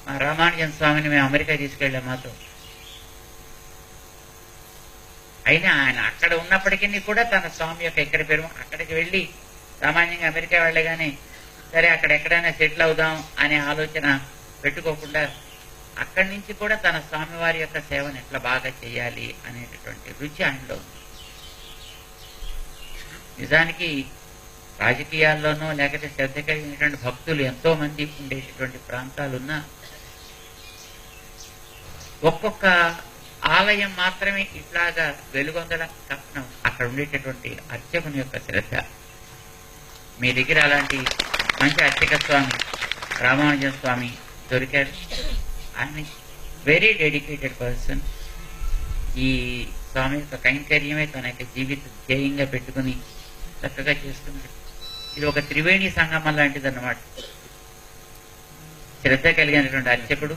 మా రామానుజన్ స్వామిని మేము అమెరికా తీసుకెళ్ళాం మాతో. అయినా ఆయన అక్కడ ఉన్నప్పటికీ కూడా తన స్వామి యొక్క ఎక్కడ పేరు అక్కడికి వెళ్ళి సామాన్యంగా అమెరికా వెళ్ళగానే సరే అక్కడ ఎక్కడైనా సెటిల్ అవుదాం అనే ఆలోచన పెట్టుకోకుండా అక్కడి నుంచి కూడా తన స్వామివారి యొక్క సేవను ఎట్లా బాగా చేయాలి అనేటటువంటి రుచి ఆయనలో ఉంది. నిజానికి రాజకీయాల్లోనో లేకపోతే శ్రద్ధ కలిగినటువంటి భక్తులు ఎంతో మంది ఉండేటటువంటి ప్రాంతాలున్నా ఒక్కొక్క ఆలయం మాత్రమే ఇట్లాగా వెలుగొందల కప్పనం అక్కడ ఉండేటటువంటి అర్చకుని యొక్క శ్రద్ధ. మీ దగ్గర అలాంటి మంచి అర్చక స్వామి రామానుజన్ స్వామి దొరికారు. ఆయన వెరీ డెడికేటెడ్ పర్సన్. ఈ స్వామి యొక్క కైంకర్యమే తన యొక్క జీవిత ధ్యేయంగా పెట్టుకుని చక్కగా చేస్తున్నాడు. ఇది ఒక త్రివేణి సంగమం లాంటిది అన్నమాట. శ్రద్ధ కలిగినటువంటి అర్చకుడు,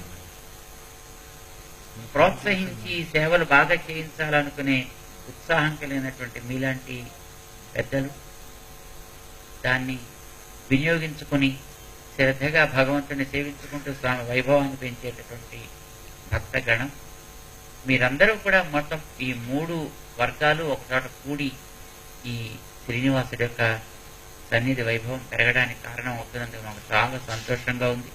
ప్రోత్సహించి సేవలు బాగా చేయించాలనుకునే ఉత్సాహం కలిగినటువంటి మీలాంటి పెద్దలు, దాన్ని వినియోగించుకుని శ్రద్ధగా భగవంతుని సేవించుకుంటూ స్వామి వైభవాన్ని పెంచేటటువంటి భక్తగణం. మీరందరూ కూడా మొత్తం ఈ 3 వర్గాలు ఒకచోట కూడి ఈ శ్రీనివాసుడి యొక్క సన్నిధి వైభవం పెరగడానికి కారణం అవుతున్నందుకు మాకు చాలా సంతోషంగా ఉంది.